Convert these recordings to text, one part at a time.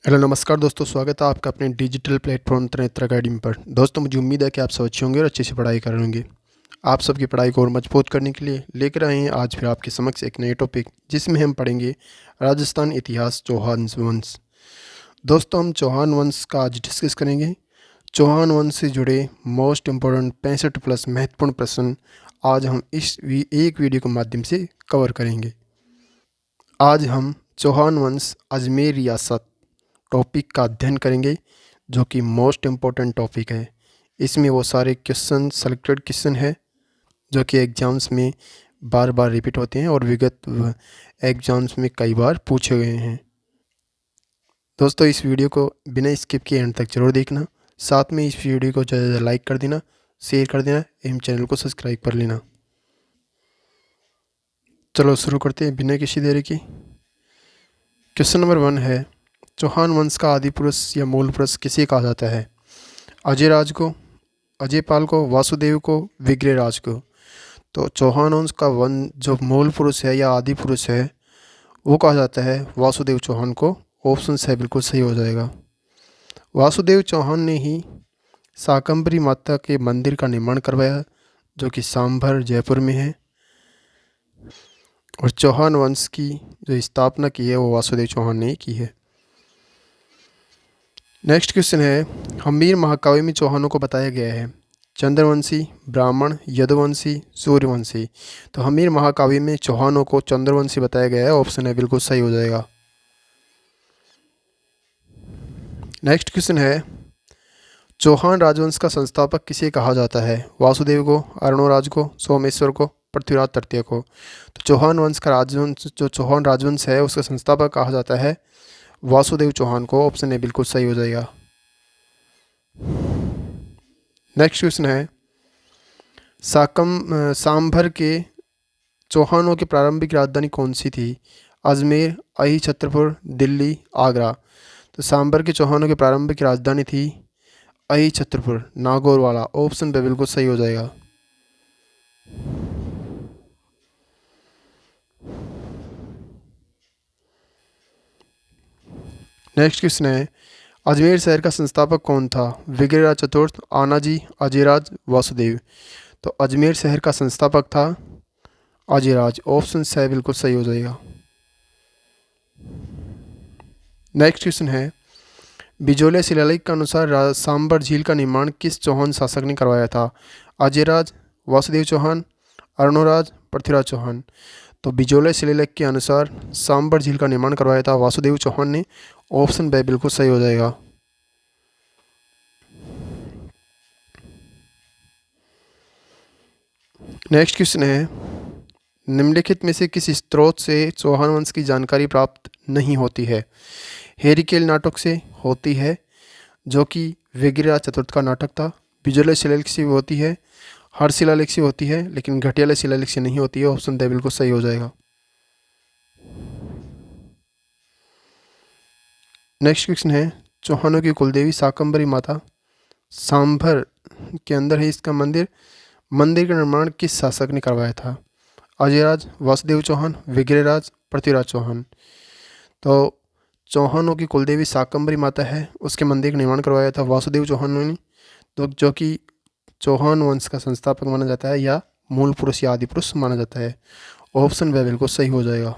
Hello नमस्कार दोस्तों, स्वागत है आपका अपने डिजिटल प्लेटफॉर्म त्रिनेत्र अकेडमी पर। दोस्तों, मुझे उम्मीद है कि आप सब अच्छे होंगे और अच्छे से पढ़ाई कर रहे होंगे। आप सबकी पढ़ाई को और मजबूत करने के लिए लेकर आए हैं आज फिर आपके समक्ष एक नए टॉपिक, जिसमें हम पढ़ेंगे राजस्थान इतिहास चौहान वंश। दोस्तों, हम चौहान वंश का आज डिस्कस करेंगे। चौहान वंश से जुड़े मोस्ट इम्पोर्टेंट 65 प्लस महत्वपूर्ण प्रश्न आज हम एक वीडियो के माध्यम से कवर करेंगे। आज हम चौहान वंश अजमेर रियासत टॉपिक का अध्ययन करेंगे, जो कि मोस्ट इम्पोर्टेंट टॉपिक है। इसमें वो सारे क्वेश्चन सेलेक्टेड क्वेश्चन है जो कि एग्ज़ाम्स में बार बार रिपीट होते हैं और विगत एग्ज़ाम्स में कई बार पूछे गए हैं। दोस्तों, इस वीडियो को बिना स्किप किए एंड तक जरूर देखना। साथ में इस वीडियो को ज़्यादा लाइक कर देना, शेयर कर देना एवं चैनल को सब्सक्राइब कर लेना। चलो शुरू करते हैं बिना किसी देरी की। क्वेश्चन नंबर 1 है, चौहान वंश का आदि पुरुष या मूल पुरुष किसे कहा जाता है? अजयराज को, अजयपाल को, वासुदेव को, विग्रहराज को। तो चौहान वंश का जो मूल पुरुष है या आदि पुरुष है वो कहा जाता है वासुदेव चौहान को। ऑप्शन है बिल्कुल सही हो जाएगा। वासुदेव चौहान ने ही शाकंभरी माता के मंदिर का निर्माण करवाया, जो कि सांभर जयपुर में है। और चौहान वंश की जो स्थापना की है वो वासुदेव चौहान ने ही की है। नेक्स्ट क्वेश्चन है, हम्मीर महाकाव्य में चौहानों को बताया गया है चंद्रवंशी, ब्राह्मण, यदुवंशी, सूर्यवंशी। तो हम्मीर महाकाव्य में चौहानों को चंद्रवंशी बताया गया है। ऑप्शन है बिल्कुल सही हो जाएगा। नेक्स्ट क्वेश्चन है, चौहान राजवंश का संस्थापक किसे कहा जाता है? वासुदेव को, अरुणोराज को, सोमेश्वर को, पृथ्वीराज तृतीय को। तो चौहान वंश का राजवंश जो चौहान राजवंश है उसका संस्थापक कहा जाता है वासुदेव चौहान को। ऑप्शन है बिल्कुल सही हो जाएगा। नेक्स्ट क्वेश्चन है, सांभर के चौहानों की प्रारंभिक राजधानी कौन सी थी? अजमेर, अही छत्रपुर, दिल्ली, आगरा। तो सांभर के चौहानों की प्रारंभिक राजधानी थी अही छत्रपुर, नागौर वाला। ऑप्शन पे बिल्कुल सही हो जाएगा। नेक्स्ट क्वेश्चन है, अजमेर शहर का संस्थापक कौन था? विग्रहराज चतुर्थ, आनाजी, अजयराज, वासुदेव। तो अजमेर शहर का संस्थापक था अजयराज। ऑप्शन है बिल्कुल सही हो जाएगा। नेक्स्ट क्वेश्चन है, बिजोले शिलालेख के अनुसार सांबर झील का निर्माण किस चौहान शासक ने करवाया था? अजयराज, वासुदेव चौहान, अरुणोराज, पृथ्वीराज चौहान। तो बिजोले शिलालेख के अनुसार सांबर झील का निर्माण करवाया था वासुदेव चौहान ने। ऑप्शन बी बिल्कुल सही हो जाएगा। नेक्स्ट क्वेश्चन है, निम्नलिखित में से किस स्रोत से चौहान वंश की जानकारी प्राप्त नहीं होती है? हेरिकेल नाटक से होती है, जो कि विग्रहराज चतुर्थ का नाटक था। बिजोले शिलालेख से होती है, हर शिलालेख से होती है, लेकिन घटियाले शिलालेख से नहीं होती है। ऑप्शन दे बिल्कुल सही हो जाएगा। नेक्स्ट क्वेश्चन है, चौहानों की कुलदेवी शाकंभरी माता सांभर के अंदर है इसका मंदिर। मंदिर का निर्माण किस शासक ने करवाया था? अजयराज, वासुदेव चौहान, विग्रहराज, पृथ्वीराज चौहान। तो चौहानों की कुलदेवी शाकंभरी माता है, उसके मंदिर का निर्माण करवाया था वासुदेव चौहान ने। तो जो कि चौहान वंश का संस्थापक माना जाता है या मूल पुरुष या आदि पुरुष माना जाता है। ऑप्शन वे बिल्कुल सही हो जाएगा।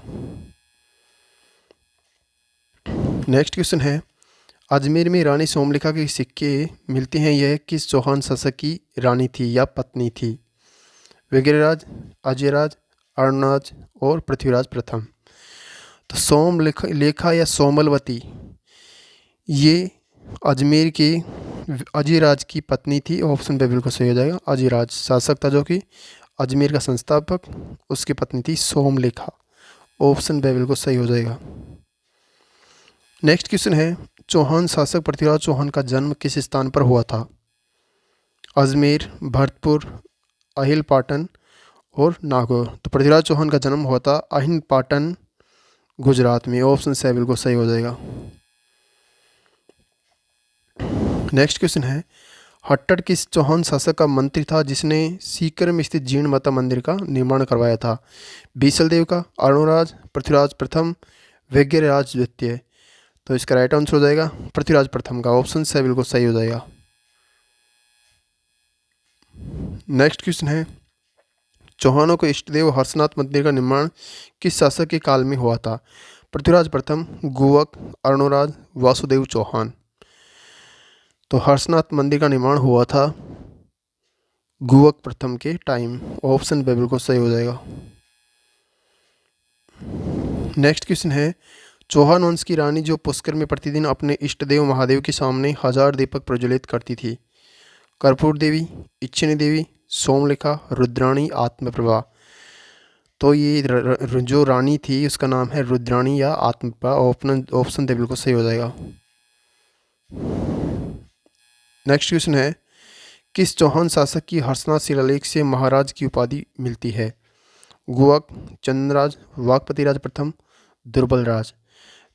नेक्स्ट क्वेश्चन है, अजमेर में रानी सोमलिखा के सिक्के मिलते हैं, यह किस चौहान शासक की रानी थी या पत्नी थी? विग्रहराज, अजयराज, अरुणराज और पृथ्वीराज प्रथम। तो लेखा या सोमलवती ये अजमेर के अजयराज की पत्नी थी। ऑप्शन पे बिल्कुल सही हो जाएगा। अजयराज शासक था जो कि अजमेर का संस्थापक, उसकी पत्नी थी सोमलेखा। ऑप्शन पे बिल्कुल सही हो जाएगा। नेक्स्ट क्वेश्चन है, चौहान शासक पृथ्वीराज चौहान का जन्म किस स्थान पर हुआ था? अजमेर, भरतपुर, अहिल पाटन और नागौर। तो पृथ्वीराज चौहान का जन्म हुआ था अहिल पाटन, गुजरात में। ऑप्शन से बिल्कुल सही हो जाएगा। नेक्स्ट क्वेश्चन है, हट्टड़ किस चौहान शासक का मंत्री था जिसने सीकर में स्थित जीर्ण माता मंदिर का निर्माण करवाया था? बीसल देव का, अरुणराज, पृथ्वीराज प्रथम, विग्रहराज द्वितीय। तो इसका राइट आंसर हो जाएगा पृथ्वीराज प्रथम का, ऑप्शन से बिल्कुल सही हो जाएगा। नेक्स्ट क्वेश्चन है, चौहानों के इष्टदेव हर्षनाथ मंदिर का निर्माण किस शासक के काल में हुआ था? पृथ्वीराज प्रथम, गुवक, अर्णोराज, वासुदेव चौहान। तो हर्षनाथ मंदिर का निर्माण हुआ था गुवक प्रथम के टाइम, ऑप्शन बी बिल्कुल सही हो जाएगा। नेक्स्ट क्वेश्चन है, चौहान वंश की रानी जो पुष्कर में प्रतिदिन अपने इष्टदेव महादेव के सामने 1000 दीपक प्रज्वलित करती थी? कर्पूर देवी, इच्छिनी देवी, सोमलेखा, रुद्राणी, आत्मप्रभा। तो ये जो रानी थी उसका नाम है रुद्राणी या आत्मप्रभा, ऑप्शन दे बिल्कुल सही हो जाएगा। नेक्स्ट क्वेश्चन है, किस चौहान शासक की हर्षनाथ शिलालेख से महाराज की उपाधि मिलती है? गुवक, चंद्रराज, वाकपति राज प्रथम, दुर्बल राज।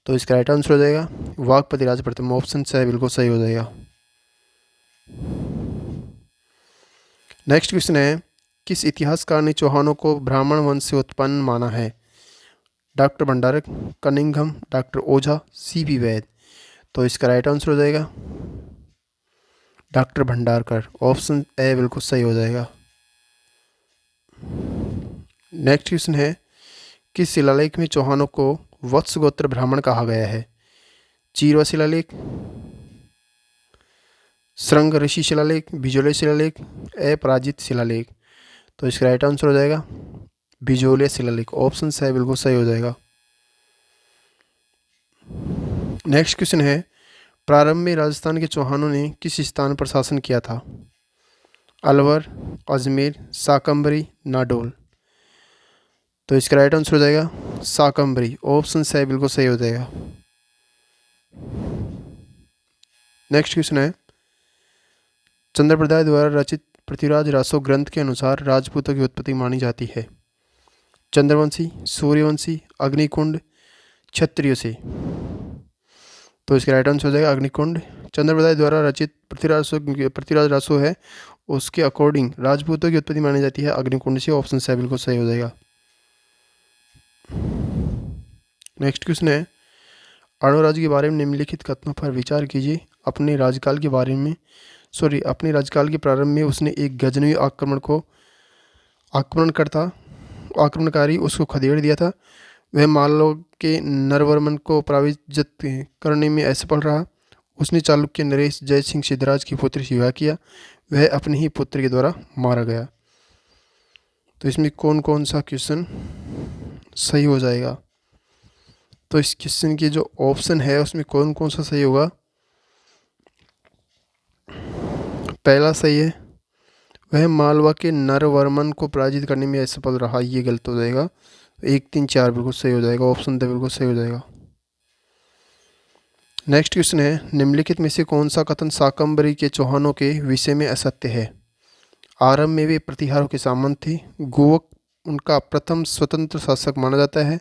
तो इसका राइट आंसर हो जाएगा वाकपति राज प्रथम, ऑप्शन से बिल्कुल सही हो जाएगा। नेक्स्ट क्वेश्चन है, किस इतिहासकार ने चौहानों को ब्राह्मण वंश से उत्पन्न माना है? डॉक्टर भंडारक, कनिंघम, डॉक्टर ओझा, सीपी वैद। तो इसका राइट आंसर हो जाएगा डॉक्टर भंडारकर, ऑप्शन ए बिल्कुल सही हो जाएगा। नेक्स्ट क्वेश्चन है, किस शिलालेख में चौहानों को वत्स गोत्र ब्राह्मण कहा गया है? चीरवा शिलालेख, श्रृंग ऋषि शिलालेख, बिजोले शिलालेख, अपराजित शिलालेख। तो इसका राइट आंसर हो जाएगा बिजोले शिलालेख, ऑप्शन से बिल्कुल सही हो जाएगा। नेक्स्ट क्वेश्चन है, प्रारंभ में राजस्थान के चौहानों ने किस स्थान पर शासन किया था? अलवर, अजमेर, साकंबरी, नाडोल। तो इसका राइट आंसर हो जाएगा साकंबरी, ऑप्शन से बिल्कुल सही हो जाएगा। नेक्स्ट क्वेश्चन है, चंद्रप्रदाय द्वारा रचित पृथ्वीराज रासो ग्रंथ के अनुसार राजपूतों की उत्पत्ति मानी जाती है? चंद्रवंशी, सूर्यवंशी, अग्निकुंड, क्षत्रिय से। तो इसका राइट आंसर हो जाएगा अग्निकुंड। चंद्रप्रदाय द्वारा रचित पृथ्वीराज रासो है, उसके अकॉर्डिंग राजपूतों की उत्पत्ति मानी जाती है अग्निकुंड से, ऑप्शन से बिल्कुल सही हो जाएगा। नेक्स्ट क्वेश्चन है, अर्णोराज के बारे में निम्नलिखित कथनों पर विचार कीजिए। अपने राज्यकाल के प्रारंभ में उसने एक गजनवी आक्रमणकारी उसको खदेड़ दिया था। वह मालव के नरवर्मन को पराजित करने में असफल रहा। उसने चालुक्य नरेश जय सिंह सिद्धराज की पुत्री से विवाह किया। वह अपने ही पुत्र के द्वारा मारा गया। तो इसमें कौन कौन सा क्वेश्चन सही हो जाएगा? तो इस क्वेश्चन की जो ऑप्शन है उसमें कौन कौन सा सही होगा? पहला सही है, वह मालवा के नरवर्मन को पराजित करने में असफल रहा, ये गलत हो जाएगा। 1, 3, 4 बिल्कुल सही हो जाएगा, ऑप्शन द बिल्कुल सही हो जाएगा। नेक्स्ट क्वेश्चन है, निम्नलिखित में से कौन सा कथन शाकंभरी के चौहानों के विषय में असत्य है? आरंभ में वे प्रतिहारों के सामंत थे। गोवक उनका प्रथम स्वतंत्र शासक माना जाता है।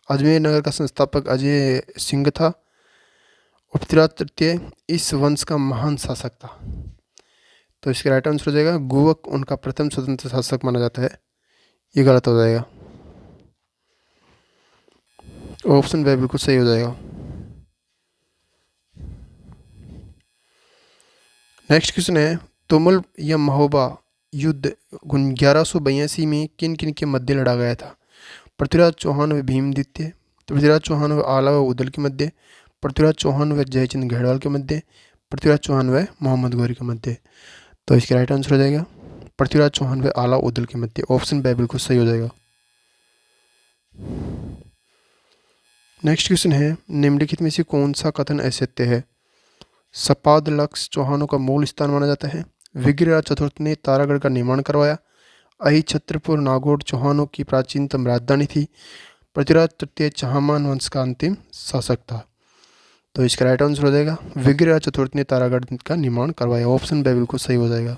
अजमेर नगर का संस्थापक अजय सिंह था। पृथ्वीराज तृतीय इस वंश का महान शासक था। तो इसका राइट आंसर हो जाएगा गोवक उनका प्रथम स्वतंत्र शासक माना जाता है, ये गलत हो जाएगा, ऑप्शन वे बिल्कुल सही हो जाएगा। नेक्स्ट क्वेश्चन है, तुमुल या महोबा युद्ध 1182 में किन किन के मध्य लड़ा गया था? पृथ्वीराज चौहान व भीम द्वितीय, पृथ्वीराज चौहान व आला व उदल के मध्य, पृथ्वीराज चौहान व जयचंद घेड़वाल के मध्य, पृथ्वीराज चौहान व मोहम्मद गौरी के मध्य। तो इसका राइट आंसर हो जाएगा पृथ्वीराज चौहान व आला उदल के मध्य, ऑप्शन बी बिल्कुल सही हो जाएगा। नेक्स्ट क्वेश्चन है, निम्नलिखित में से कौन सा कथन असत्य है? सपाद लक्ष्य चौहानों का मूल स्थान माना जाता है। विग्रहराज चतुर्थ ने तारागढ़ का निर्माण करवाया। अहि छत्रपुर नागौर चौहानों की प्राचीनतम राजधानी थी। पृथ्वीराज तृतीय चहामान वंश का अंतिम शासक था। तो इसका राइट आंसर हो जाएगा विग्रहराज चतुर्थ ने तारागढ़ का निर्माण करवाया, ऑप्शन बी बिल्कुल सही हो जाएगा।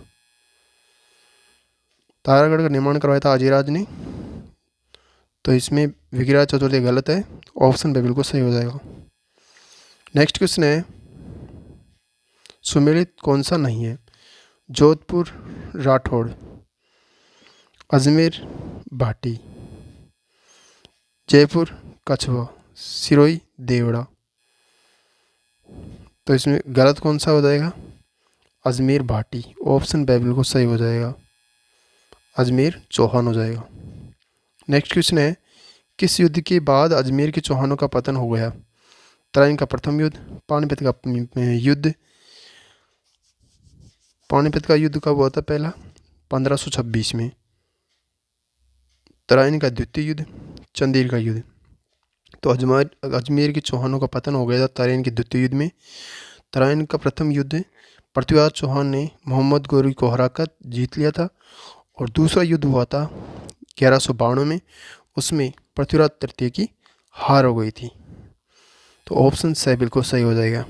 तारागढ़ का निर्माण करवाया था अजयराज ने, तो इसमें विग्रहराज चतुर्थ गलत है, ऑप्शन बी बिल्कुल सही हो जाएगा। नेक्स्ट क्वेश्चन है, सुमेलित कौन सा नहीं है? जोधपुर राठौड़, अजमेर भाटी, जयपुर कछवा, सिरोही देवड़ा। तो इसमें गलत कौन सा हो जाएगा? अजमेर भाटी। ऑप्शन बी बिल्कुल सही हो जाएगा, अजमेर चौहान हो जाएगा। नेक्स्ट क्वेश्चन है, किस युद्ध के बाद अजमेर के चौहानों का पतन हो गया? तराइन का प्रथम युद्ध, पानीपत का युद्ध। पानीपत का युद्ध कब हुआ था? पहला 1526 में। तराइन का द्वितीय युद्ध, चंदेल का युद्ध। तो अजमेर के चौहानों का पतन हो गया था तराइन के द्वितीय युद्ध में। तराइन का प्रथम युद्ध पृथ्वीराज चौहान ने मोहम्मद गोरी को हराकर जीत लिया था, और दूसरा युद्ध हुआ था 1192 में, उसमें पृथ्वीराज तृतीय की हार हो गई थी। तो ऑप्शन से बिल्कुल सही हो जाएगा।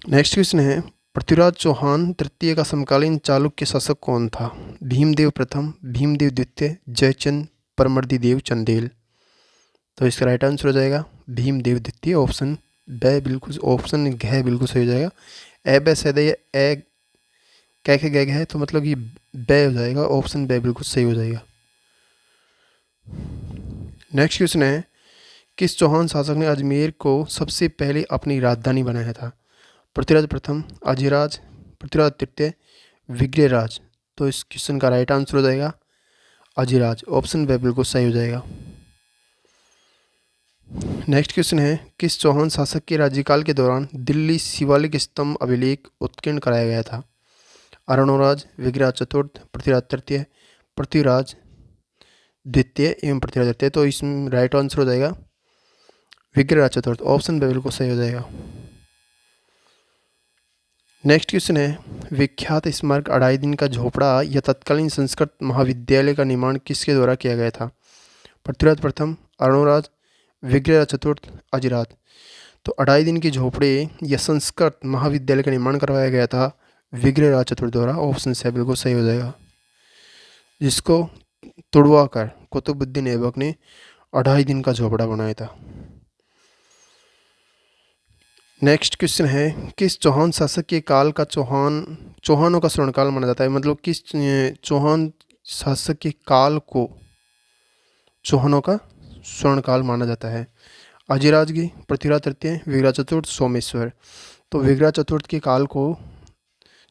नेक्स्ट क्वेश्चन है, पृथ्वीराज चौहान तृतीय का समकालीन चालुक्य शासक कौन था? भीमदेव प्रथम, भीमदेव द्वितीय, जयचंद, परमर्दी देव, चंदेल। तो इसका राइट आंसर हो जाएगा भीमदेव द्वितीय। ऑप्शन ब बिल्कुल, ऑप्शन घ बिल्कुल सही हो जाएगा। ए ब सद ए कै गैग है, तो मतलब ये ब हो जाएगा। ऑप्शन ब बिल्कुल सही हो जाएगा। नेक्स्ट क्वेश्चन है, किस चौहान शासक ने अजमेर को सबसे पहले अपनी राजधानी बनाया था? पृथ्वीराज प्रथम, अजयराज, पृथ्वीराज तृतीय, विग्रहराज। तो इस क्वेश्चन का राइट आंसर हो जाएगा अजयराज। ऑप्शन ब बिल्कुल सही हो जाएगा। नेक्स्ट क्वेश्चन है, किस चौहान शासक के राज्यकाल के दौरान दिल्ली शिवालिक स्तंभ अभिलेख उत्कीर्ण कराया गया था? अरुणोराज, विग्रहराज चतुर्थ, पृथ्वीराज तृतीय, पृथ्वीराज द्वितीय एवं पृथ्वीराज तृतीय। तो इसमें राइट आंसर हो जाएगा विग्रहराज चतुर्थ। ऑप्शन ब बिल्कुल सही हो जाएगा। नेक्स्ट क्वेश्चन है, विख्यात स्मारक अढ़ाई दिन का झोपड़ा या तत्कालीन संस्कृत महाविद्यालय का निर्माण किसके द्वारा किया गया था? पृथ्वीराज प्रथम, अरुणोराज, विग्रहराज चतुर्थ, अजयराज। तो अढ़ाई दिन के झोपड़े या संस्कृत महाविद्यालय का निर्माण करवाया गया था विग्रहराज चतुर्थ द्वारा। ऑप्शन से बिल्कुल सही हो जाएगा, जिसको तुड़वा कर कुतुबुद्दीन ऐबक ने अढ़ाई दिन का झोपड़ा बनाया था। नेक्स्ट क्वेश्चन है, किस चौहान शासक के काल का चौहानों का स्वर्णकाल माना जाता है? मतलब किस चौहान शासक के काल को चौहानों का स्वर्णकाल माना जाता है? अजयराजगी, पृथ्वीराज तृतीय, विग्रह चतुर्थ, सोमेश्वर। तो विग्रह चतुर्थ के काल को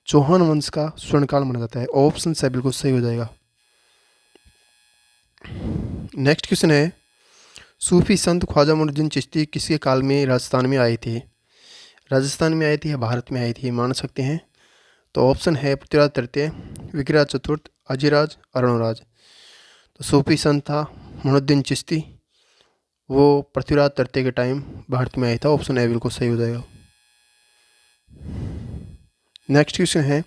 चौहान वंश का स्वर्णकाल माना जाता है। ऑप्शन से बिल्कुल सही हो जाएगा। नेक्स्ट क्वेश्चन है, सूफी संत ख्वाजा मुइनुद्दीन चिश्ती किसके काल में राजस्थान में आए थे? राजस्थान में आए थे या भारत में आए थे, मान सकते हैं। तो ऑप्शन है पृथ्वीराज तृतीय, विग्रहराज चतुर्थ, अजयराज, अरुणराज। तो सूफी संत था मुइनुद्दीन चिश्ती, वो पृथ्वीराज तृतीय के टाइम भारत में आया था। ऑप्शन ए बिल्कुल सही हो जाएगा। नेक्स्ट क्वेश्चन है,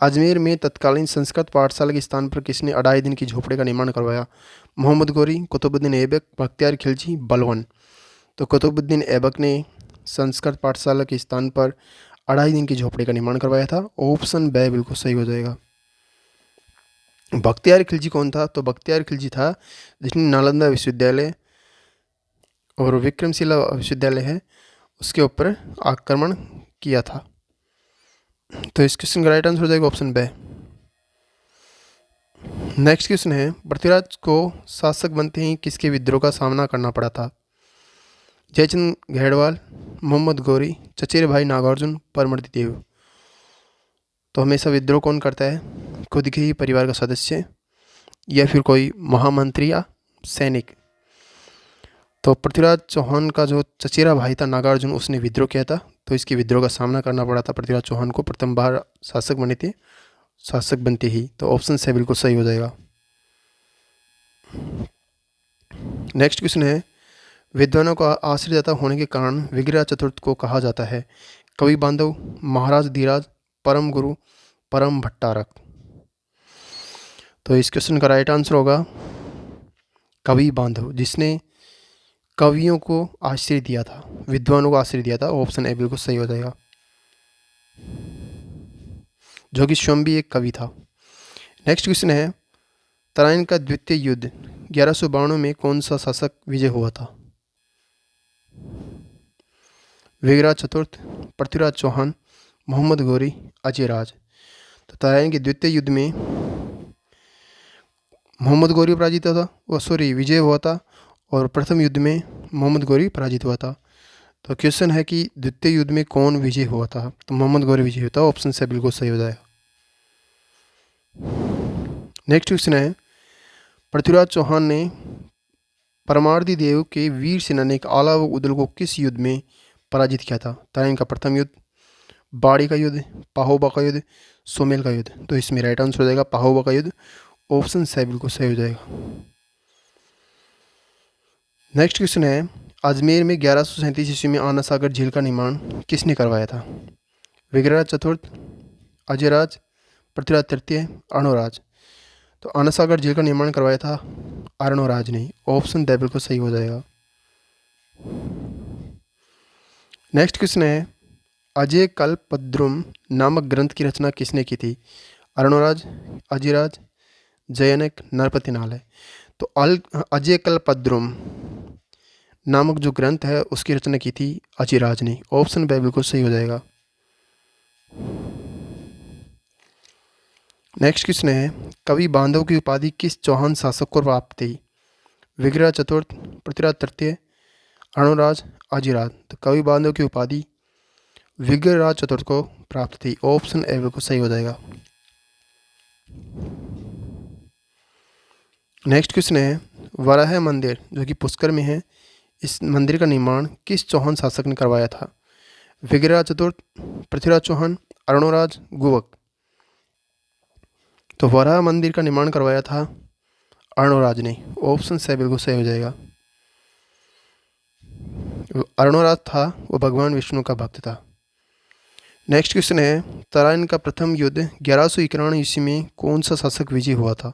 अजमेर में तत्कालीन संस्कृत पाठशाला के स्थान पर किसने अढ़ाई दिन की झोपड़े का निर्माण करवाया? मोहम्मद गोरी, कुतुबुद्दीन ऐबक, बख्तियार खिलजी, बलवन। तो कुतुबुद्दीन ऐबक ने संस्कृत पाठशाला के स्थान पर अढ़ाई दिन की झोपड़े का निर्माण करवाया था। ऑप्शन ब बिल्कुल सही हो जाएगा। बख्तियार खिलजी कौन था? तो बख्तियार खिलजी था जिसने नालंदा विश्वविद्यालय और विक्रमशिला विश्वविद्यालय है उसके ऊपर आक्रमण किया था। तो इस क्वेश्चन का राइट आंसर हो जाएगा ऑप्शन ब। नेक्स्ट क्वेश्चन है, पृथ्वीराज को शासक बनते ही किसके विद्रोह का सामना करना पड़ा था? जयचंद घेड़वाल, मोहम्मद गोरी, चचेरे भाई नागार्जुन, परमर्दी देव। तो हमेशा विद्रोह कौन करता है? खुद के ही परिवार का सदस्य या फिर कोई महामंत्री या सैनिक। तो पृथ्वीराज चौहान का जो चचेरा भाई था नागार्जुन, उसने विद्रोह किया था, तो इसके विद्रोह का सामना करना पड़ा था पृथ्वीराज चौहान को। प्रथम बार शासक बने थे, शासक बनते ही। तो ऑप्शन से बिल्कुल सही हो जाएगा। नेक्स्ट क्वेश्चन है, विद्वानों का आश्रयदाता होने के कारण विग्रह चतुर्थ को कहा जाता है? कवि बांधव, महाराज धीराज, परम गुरु, परम भट्टारक। तो इस क्वेश्चन का राइट आंसर होगा कवि बांधव, जिसने कवियों को आश्रय दिया था, विद्वानों को आश्रय दिया था। ऑप्शन ए बिल्कुल सही हो जाएगा, जो कि स्वयं भी एक कवि था। नेक्स्ट क्वेश्चन है, तराइन का द्वितीय युद्ध 1192 में कौन सा शासक विजय हुआ था? विग्रह चतुर्थ, पृथ्वीराज चौहान, मोहम्मद गोरी, अजयराज। तो तराइन के द्वितीय युद्ध में मोहम्मद गोरी पराजित हुआ था, विजय हुआ था, और प्रथम युद्ध में मोहम्मद गोरी पराजित हुआ था। तो क्वेश्चन है कि द्वितीय युद्ध में कौन विजय हुआ था? तो मोहम्मद गौरी विजय हुआ था। ऑप्शन से बिल्कुल सही हो जाएगा। नेक्स्ट क्वेश्चन है, पृथ्वीराज चौहान ने परमार्दी देव के वीर सेनानी आला व उदल को किस युद्ध में पराजित किया था? तराइन का प्रथम युद्ध, बाड़ी का युद्ध, पाहोबा का युद्ध, सोमेल का युद्ध। तो इसमें राइट आंसर हो जाएगा पाहोबा का युद्ध। ऑप्शन से बिल्कुल सही हो जाएगा। नेक्स्ट क्वेश्चन है, अजमेर में 1137 ईस्वी में आना सागर झील का निर्माण किसने करवाया था? विग्रहराज चतुर्थ, अजयराज, पृथ्वीराज तृतीय, अर्णोराज। तो आना सागर झील का निर्माण करवाया था अर्णोराज ने। ऑप्शन द बिल्कुल सही हो जाएगा। नेक्स्ट क्वेश्चन है, अजय कल्पद्रुम नामक ग्रंथ की रचना किसने की थी? अर्णोराज, अजयराज, जयनक, नरपति नाल है। तो अजय कल्पद्रुम नामक जो ग्रंथ है उसकी रचना की थी अजयराज ने। ऑप्शन बी बिल्कुल सही हो जाएगा। नेक्स्ट क्वेश्चन है, कवि बांधव की उपाधि किस चौहान शासक को प्राप्त थी? विग्रह चतुर्थ, पृथ्वीराज तृतीय, अर्णोराज, अजयराज। तो कवि बांधव की उपाधि विग्रहराज चतुर्थ को प्राप्त थी। ऑप्शन ए बिल्कुल सही हो जाएगा। नेक्स्ट क्वेश्चन है, वराह मंदिर जो कि पुष्कर में है, इस मंदिर का निर्माण किस चौहान शासक ने करवाया था? विग्रहराज चतुर्थ, पृथ्वीराज चौहान, अर्णोराज, गुवक। तो वराह मंदिर का निर्माण करवाया था अर्णोराज ने। ऑप्शन से बिल्कुल सही हो जाएगा। अर्णोराज था वो भगवान विष्णु का भक्त था। नेक्स्ट क्वेश्चन है, तराइन का प्रथम युद्ध 1191 ईस्वी में कौन सा शासक विजय हुआ था?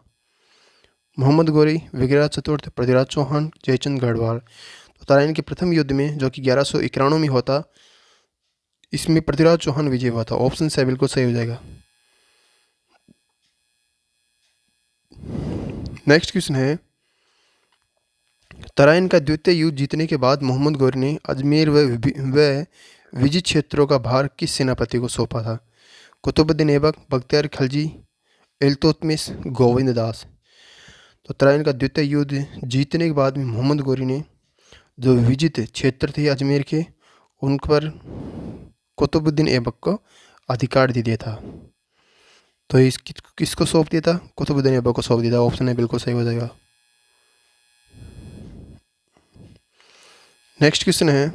मोहम्मद गौरी, विग्रहराज चतुर्थ, पृथ्वीराज चौहान, जयचंद गढ़वाल। तो तराइन के प्रथम युद्ध में जो कि 1191 में होता, इसमें पृथ्वीराज चौहान विजय हुआ था। ऑप्शन से बिल्कुल सही हो जाएगा। नेक्स्ट क्वेश्चन है, तराइन का द्वितीय युद्ध जीतने के बाद मोहम्मद गौरी ने अजमेर व विजित क्षेत्रों का भार किस सेनापति को सौंपा था? कुतुबुद्दीन ऐबक, बख्तियार खिलजी, इल्तुतमिश, गोविंद दास। तो तराइन का द्वितीय युद्ध जीतने के बाद में मोहम्मद गौरी ने जो विजित क्षेत्र थे अजमेर के, उन पर कुतुबुद्दीन ऐबक को अधिकार दे दिया था। तो किसको सौंप दिया था? कुतुबुद्दीन ऐबक को सौंप दिया था। ऑप्शन ए बिल्कुल सही हो जाएगा। नेक्स्ट क्वेश्चन है,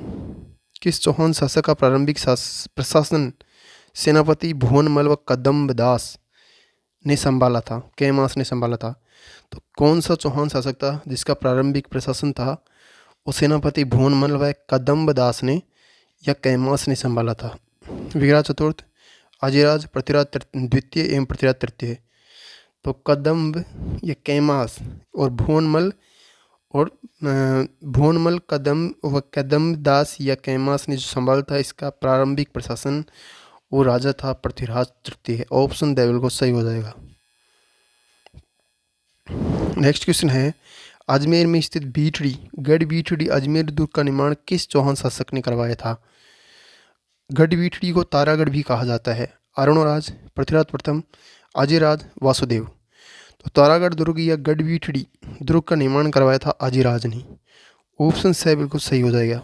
किस चौहान शासक का प्रारंभिक प्रशासन सेनापति भुवनमल व कदम्ब दास ने संभाला था? कैमास ने संभाला था। तो कौन सा चौहान शासक था जिसका प्रारंभिक प्रशासन था वो सेनापति भुवनमल व कदम्ब दास ने या कैमास ने संभाला था? विग्रह चतुर्थ, अजयराज, पृथ्वीराज द्वितीय एवं पृथ्वीराज तृतीय। तो कदम्ब या कैमास और भुवनमल कदम्ब दास या कैमास ने जो संभाला था, इसका प्रारंभिक प्रशासन वो राजा था पृथ्वीराज तृतीय। ऑप्शन द बिल्कुल सही हो जाएगा। नेक्स्ट क्वेश्चन है, अजमेर में स्थित बीटड़ी गढ़ बीटड़ी अजमेर दुर्ग का निर्माण किस चौहान शासक ने करवाया था? गढ़ बीटड़ी को तारागढ़ भी कहा जाता है। अर्णोराज, पृथ्वीराज प्रथम, अजयराज, वासुदेव। तो तारागढ़ दुर्ग या गढ़ बीटड़ी दुर्ग का निर्माण करवाया था अजयराज ने। ऑप्शन से बिल्कुल सही हो जाएगा।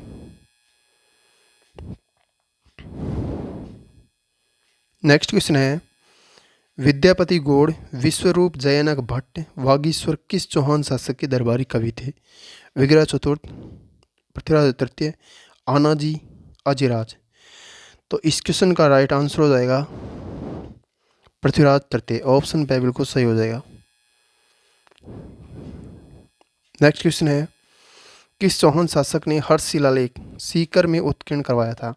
नेक्स्ट क्वेश्चन है, विद्यापति गौड़, विश्वरूप, जयनक भट्ट, वागीश्वर किस चौहान शासक के दरबारी कवि थे? विग्रह चतुर्थ, पृथ्वीराज तृतीय, आनाजी, अजयराज। तो इस क्वेश्चन का राइट आंसर हो जाएगा पृथ्वीराज तृतीय। ऑप्शन पे बिल्कुल सही हो जाएगा। नेक्स्ट क्वेश्चन है, किस चौहान शासक ने हर्ष शिलालेख सीकर में उत्कीर्ण करवाया था?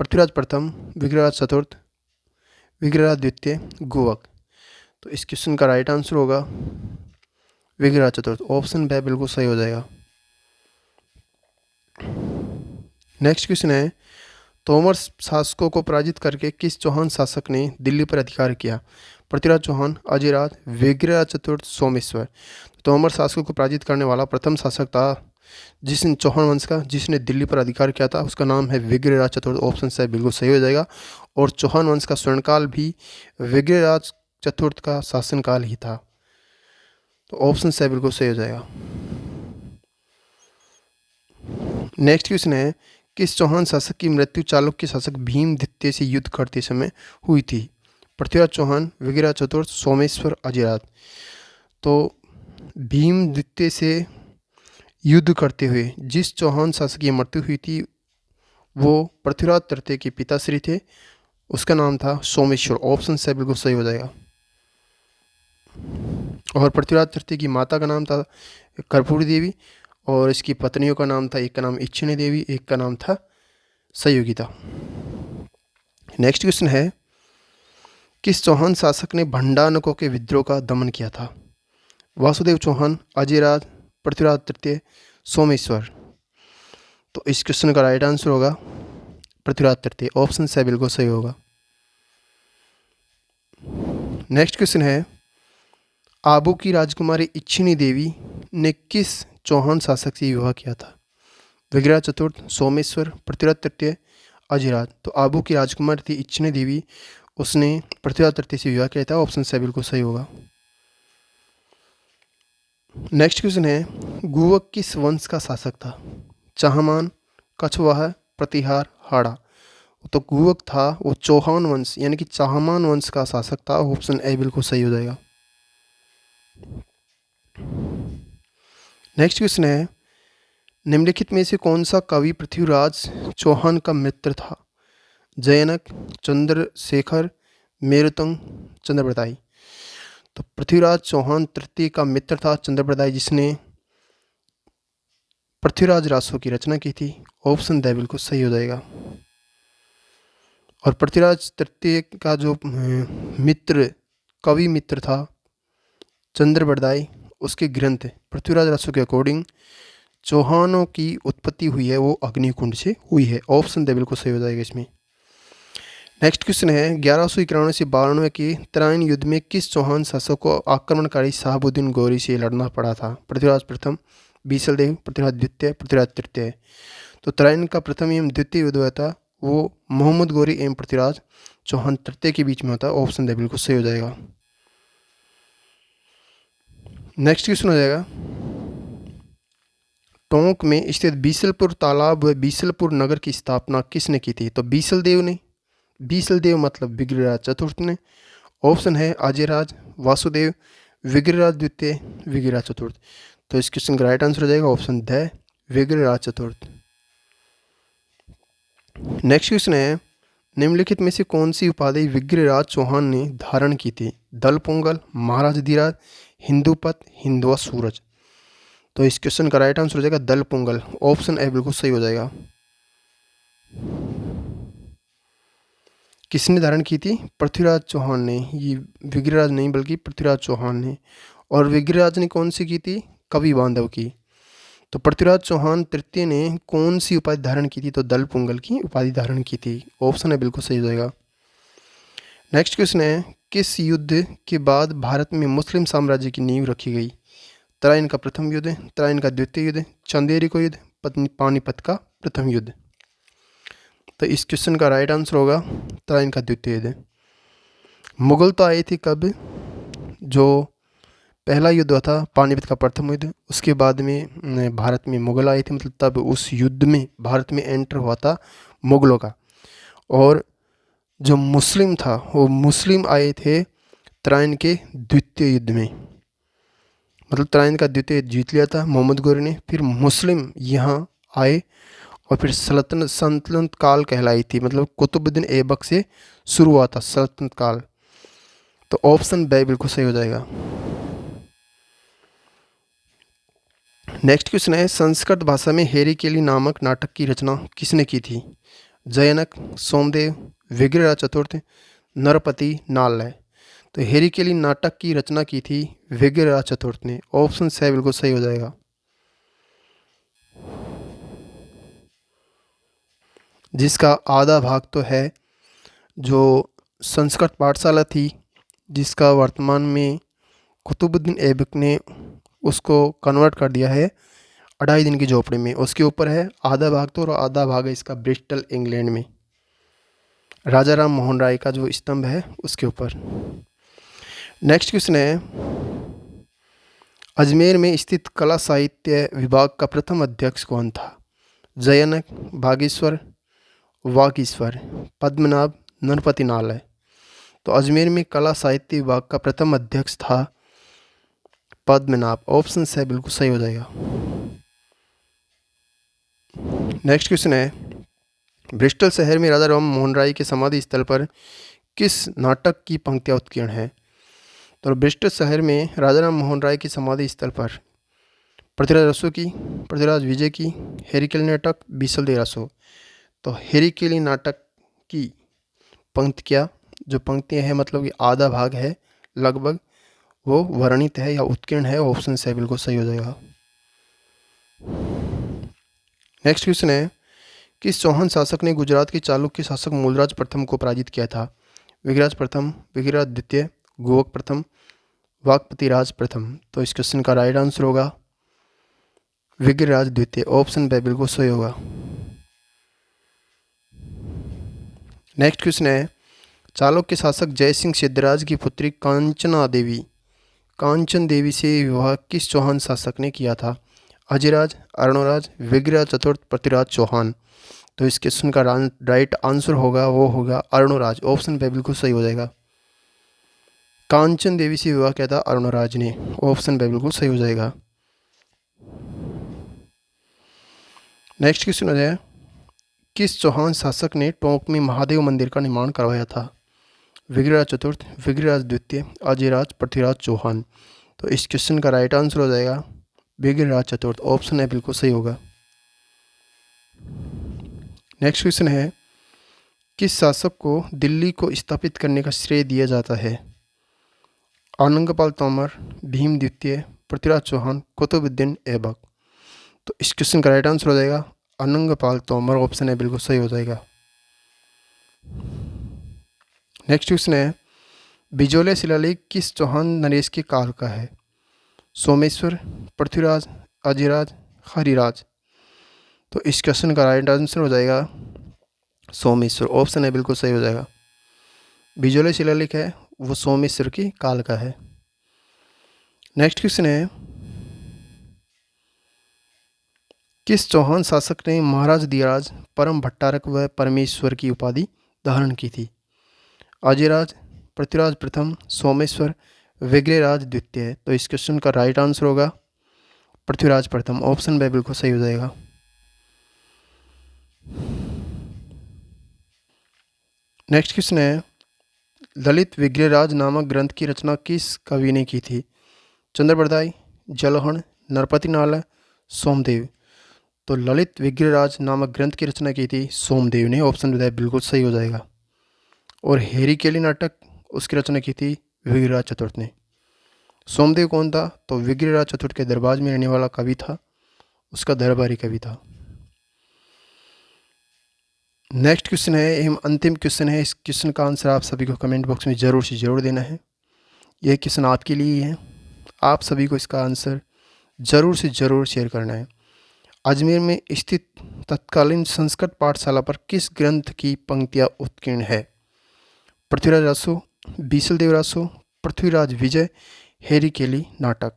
पृथ्वीराज प्रथम, विग्रहराज चतुर्थ, विग्रहराज द्वितीय, गोवक। तो इस क्वेश्चन का राइट आंसर होगा विग्रहराज चतुर्थ। ऑप्शन बी बिल्कुल सही हो जाएगा। नेक्स्ट क्वेश्चन है, तोमर शासकों को पराजित करके किस चौहान शासक ने दिल्ली पर अधिकार किया? पृथ्वीराज चौहान, अजयराज, विग्रहराज चतुर्थ, सोमेश्वर। तोमर शासकों को पराजित करने वाला प्रथम शासक था जिसने चौहान वंश का जिसने दिल्ली पर अधिकार किया था, उसका नाम है विग्रहराज चतुर्थ। ऑप्शन से बिल्कुल सही हो जाएगा। और चौहान वंश का स्वर्णकाल भी विग्रहराज चतुर्थ का शासनकाल ही था। तो ऑप्शन से बिल्कुल सही हो जाएगा। नेक्स्ट क्वेश्चन है, किस चौहान शासक की मृत्यु चालुक्य शासक भीम द्वितीय से युद्ध करते समय हुई थी? पृथ्वीराज चौहान, विग्रह चतुर्थ, सोमेश्वर, अजयराज। तो भीम द्वितीय से युद्ध करते हुए जिस चौहान शासक की मृत्यु हुई थी वो पृथ्वीराज तृतीय के पिताश्री थे, उसका नाम था सोमेश्वर। ऑप्शन से बिल्कुल सही हो जाएगा। और पृथ्वीराज तृतीय की माता का नाम था कर्पूरी देवी और इसकी पत्नियों का नाम था, एक का नाम इच्छिणी देवी, एक का नाम था संयोगिता। नेक्स्ट क्वेश्चन है, किस चौहान शासक ने भंडारकों के विद्रोह का दमन किया था? वासुदेव चौहान, अजयराज, पृथ्वीराज तृतीय, सोमेश्वर। तो इस क्वेश्चन का राइट आंसर होगा पृथ्वीराज तृतीय। ऑप्शन से बिल्कुल सही होगा। नेक्स्ट क्वेश्चन है, आबू की राजकुमारी इच्छिणी देवी ने किस चौहान शासक से विवाह किया था? विग्रह चतुर्थ, सोमेश्वर, पृथ्वीराज तृतीय, अजयराज। तो आबू की राजकुमारी थी इच्छिणी देवी, उसने पृथ्वीराज तृतीय से विवाह किया था। ऑप्शन से बिल्कुल सही होगा। नेक्स्ट क्वेश्चन है, गुवक किस वंश का शासक था? चाहमान, कछवाहा, प्रतिहार, हाड़ा। तो गुवक था वो चौहान वंश यानी कि चाहमान वंश का शासक था। ऑप्शन ए बिल्कुल सही हो जाएगा। नेक्स्ट क्वेश्चन है, निम्नलिखित में से कौन सा कवि पृथ्वीराज चौहान का मित्र था? जयनक, चंद्रशेखर, मेरुतंग, चंद्रप्रदाई। तो पृथ्वीराज चौहान तृतीय का मित्र था चंद्रप्रदाई, जिसने पृथ्वीराज रासो की रचना की थी। ऑप्शन द बिल्कुल सही हो जाएगा। और पृथ्वीराज तृतीय का जो मित्र कवि मित्र था चंद्रप्रदाई, उसके ग्रंथ पृथ्वीराज रासो के अकॉर्डिंग चौहानों की उत्पत्ति हुई है वो अग्निकुंड से हुई है। ऑप्शन द बिल्कुल सही हो जाएगा इसमें। नेक्स्ट क्वेश्चन है, 1191 से 92 के तराइन युद्ध में किस चौहान शासक को आक्रमणकारी शहाबुद्दीन गौरी से लड़ना पड़ा था? पृथ्वीराज प्रथम, बीसलदेव, पृथ्वीराज द्वितीय, पृथ्वीराज तृतीय। तो तराइन का प्रथम एवं द्वितीय युद्ध हुआ था वो मोहम्मद गौरी एवं पृथ्वीराज चौहान तृतीय के बीच में होता है। ऑप्शन द बिल्कुल सही हो जाएगा। नेक्स्ट क्वेश्चन हो जाएगा, टोंक में स्थित बीसलपुर तालाब व बीसलपुर नगर की स्थापना किसने की थी? तो बीसलदेव ने। बीसलदेव मतलब विग्रहराज चतुर्थ ने। ऑप्शन है अजयराज, वासुदेव, विग्रहराज द्वितीय, विग्रहराज चतुर्थ। तो इस क्वेश्चन का राइट आंसर हो जाएगा ऑप्शन द विग्रहराज चतुर्थ। नेक्स्ट क्वेश्चन है, निम्नलिखित में से कौन सी उपाधि विग्रहराज चौहान ने धारण की थी? दल पोंगल, महाराज धीराज, हिंदूपत, हिंदुआ सूरज। तो इस क्वेश्चन का राइट आंसर हो जाएगा दल पोंगल। ऑप्शन ए बिल्कुल सही हो जाएगा। किसने धारण की थी? पृथ्वीराज चौहान ने। ये विग्रहराज नहीं बल्कि पृथ्वीराज चौहान ने। और विग्रहराज ने कौन सी की थी? कवि बांधव की। तो पृथ्वीराज चौहान तृतीय ने कौन सी उपाधि धारण की थी? तो दल पोंगल की उपाधि धारण की थी। ऑप्शन है बिल्कुल सही हो जाएगा। नेक्स्ट क्वेश्चन है, किस युद्ध के बाद भारत में मुस्लिम साम्राज्य की नींव रखी गई? तराइन का प्रथम युद्ध, तराइन का द्वितीय युद्ध, चंदेरी का युद्ध, पानीपत का प्रथम युद्ध। तो इस क्वेश्चन का राइट आंसर होगा तराइन का द्वितीय युद्ध। मुगल तो आए थे कब? जो पहला युद्ध हुआ था पानीपत का प्रथम युद्ध, उसके बाद में भारत में मुगल आए थे, मतलब तब उस युद्ध में भारत में एंटर हुआ था मुगलों का। और जो मुस्लिम था वो मुस्लिम आए थे तराइन के द्वितीय युद्ध में, मतलब तराइन का द्वितीय युद्ध जीत लिया था मोहम्मद गौरी ने। फिर मुस्लिम यहाँ आए और फिर सल्तनत काल कहलाई थी, मतलब कुतुबुद्दीन ऐबक से शुरू हुआ था सल्तनत काल। तो ऑप्शन बी बिल्कुल सही हो जाएगा। नेक्स्ट क्वेश्चन है, संस्कृत भाषा में हेरी केली नामक नाटक की रचना किसने की थी? जयनक, सोमदेव, विग्रहराज चतुर्थ, नरपति, नालय। तो हेरी केली नाटक की रचना की थी विग्रहराज चतुर्थ ने। ऑप्शन से बिल्कुल सही हो जाएगा। जिसका आधा भाग तो है जो संस्कृत पाठशाला थी, जिसका वर्तमान में कुतुबुद्दीन ऐबक ने उसको कन्वर्ट कर दिया है 2.5 दिन की झोपड़ी में, उसके ऊपर है आधा भाग। तो और आधा भाग है इसका ब्रिस्टल इंग्लैंड में राजा राम मोहन राय का जो स्तंभ है उसके ऊपर। नेक्स्ट क्वेश्चन है, अजमेर में स्थित कला साहित्य विभाग का प्रथम अध्यक्ष कौन था? जयनक, बागेश्वर, वागीश्वर, पद्मनाभ, नरपतिनालय। तो अजमेर में कला साहित्य विभाग का प्रथम अध्यक्ष था पद्मनाभ। ऑप्शन से बिल्कुल सही हो जाएगा। नेक्स्ट क्वेश्चन है, ब्रिस्टल शहर में राजा राम मोहन राय के समाधि स्थल पर किस नाटक की पंक्तियाँ उत्कीर्ण है? तो ब्रिस्टल शहर में राजा राम मोहन राय की समाधि स्थल पर पृथ्वीराज रसो की, पृथ्वीराज विजय की, हेरिकेली नाटक, बीसल देव रसो। तो हेरिकेली नाटक की पंक्तियाँ, जो पंक्तियाँ हैं मतलब कि आधा भाग है लगभग, वो वर्णित है या उत्कीर्ण है। ऑप्शन से बिल्कुल सही हो जाएगा। नेक्स्ट क्वेश्चन है, किस चौहान शासक ने गुजरात के चालुक्य शासक मूलराज प्रथम को पराजित किया था? विग्रहराज प्रथम, विग्रहराज द्वितीय, गोवक प्रथम, वाकपतिराज प्रथम। तो इस क्वेश्चन का राइट आंसर होगा विग्रहराज द्वितीय। ऑप्शन बी बिल्कुल सही होगा। नेक्स्ट क्वेश्चन है, चालुक्य शासक जयसिंह सिद्धराज की पुत्री कांचन देवी से विवाह किस चौहान शासक ने किया था? अजयराज, अर्णोराज, विग्रहराज चतुर्थ, पृथ्वीराज चौहान। तो इस क्वेश्चन का राइट आंसर होगा वो होगा अर्णोराज। ऑप्शन पे बिल्कुल सही हो जाएगा। कांचन देवी से विवाह किया था अर्णोराज ने। ऑप्शन पे बिल्कुल सही हो जाएगा। नेक्स्ट क्वेश्चन हो जाए, किस चौहान शासक ने टोंक में महादेव मंदिर का निर्माण करवाया था? विग्रहराज चतुर्थ, विग्रहराज द्वितीय, अजयराज, पृथ्वीराज चौहान। तो इस क्वेश्चन का राइट आंसर हो जाएगा विग्रहराज चतुर्थ। ऑप्शन है बिल्कुल सही होगा। नेक्स्ट क्वेश्चन है, किस शासक को दिल्ली को स्थापित करने का श्रेय दिया जाता है? आनंदपाल तोमर, भीम द्वितीय, पृथ्वीराज चौहान, कुतुबुद्दीन ऐबक। तो इस क्वेश्चन का राइट आंसर हो जाएगा आनंदपाल तोमर। ऑप्शन है बिल्कुल सही हो जाएगा। नेक्स्ट क्वेश्चन है, बिजोले शिलालेख किस चौहान नरेश के काल का है? सोमेश्वर, पृथ्वीराज, अजयराज, हरिराज। तो इस क्वेश्चन का राइट आंसर हो जाएगा सोमेश्वर। ऑप्शन है बिल्कुल सही हो जाएगा। बिजोले शिलालेख है वो सोमेश्वर की काल का है। नेक्स्ट क्वेश्चन है, किस चौहान शासक ने महाराज धीराज, परम भट्टारक व परमेश्वर की उपाधि धारण की थी? अजयराज, पृथ्वीराज प्रथम, सोमेश्वर, विग्रहराज द्वितीय। तो इस क्वेश्चन का राइट आंसर होगा पृथ्वीराज प्रथम। ऑप्शन बी बिल्कुल सही हो जाएगा। नेक्स्ट क्वेश्चन है, ललित विग्रहराज नामक ग्रंथ की रचना किस कवि ने की थी? चंद्रबरदाई, जलहण, नरपतिनालय, सोमदेव। तो ललित विग्रहराज नामक ग्रंथ की रचना की थी सोमदेव ने। ऑप्शन बिल्कुल सही हो जाएगा। और हेरिकेली नाटक उसकी रचना की थी विग्रहराज चतुर्थ ने। सोमदेव कौन था? तो विग्रहराज चतुर्थ के दरबार में रहने वाला कवि था, उसका दरबारी कवि था। नेक्स्ट क्वेश्चन है एवं अंतिम क्वेश्चन है। इस क्वेश्चन का आंसर आप सभी को कमेंट बॉक्स में ज़रूर से ज़रूर देना है। यह क्वेश्चन आपके लिए ही है, आप सभी को इसका आंसर ज़रूर से ज़रूर शेयर करना है। अजमेर में स्थित तत्कालीन संस्कृत पाठशाला पर किस ग्रंथ की पंक्तियाँ उत्कीर्ण है? पृथ्वीराज रसो, बीसल देव रसो, पृथ्वीराज विजय, हेरिकेली नाटक।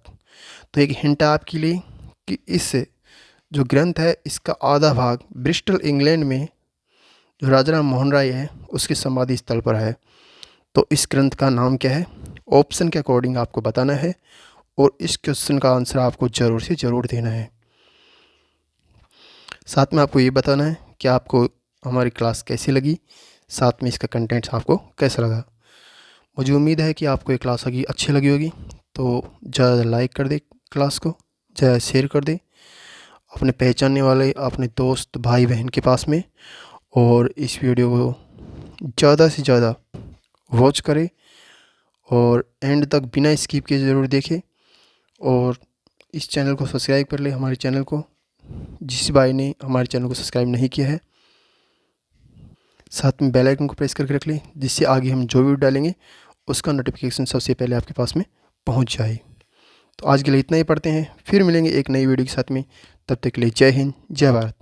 तो एक हिंट है आपके लिए कि इस जो ग्रंथ है इसका आधा भाग ब्रिस्टल इंग्लैंड में जो राजा राम मोहन राय है उसके समाधि स्थल पर है। तो इस ग्रंथ का नाम क्या है? ऑप्शन के अकॉर्डिंग आपको बताना है और इस क्वेश्चन का आंसर आपको ज़रूर से ज़रूर देना है। साथ में आपको ये बताना है कि आपको हमारी क्लास कैसी लगी, साथ में इसका कंटेंट्स आपको कैसा लगा। मुझे उम्मीद है कि आपको ये क्लास अच्छी लगी होगी। तो ज़्यादा लाइक कर दे क्लास को, ज़्यादा शेयर कर दे अपने पहचानने वाले अपने दोस्त भाई बहन के पास में, और इस वीडियो को ज़्यादा से ज़्यादा वॉच करें और एंड तक बिना स्किप के ज़रूर देखें। और इस चैनल को सब्सक्राइब कर ले, हमारे चैनल को, जिस भाई ने हमारे चैनल को सब्सक्राइब नहीं किया है। साथ में बेल आइकन को प्रेस करके रख लें जिससे आगे हम जो वीडियो डालेंगे उसका नोटिफिकेशन सबसे पहले आपके पास में पहुंच जाए। तो आज के लिए इतना ही पढ़ते हैं, फिर मिलेंगे एक नई वीडियो के साथ में। तब तक के लिए जय हिंद, जय भारत।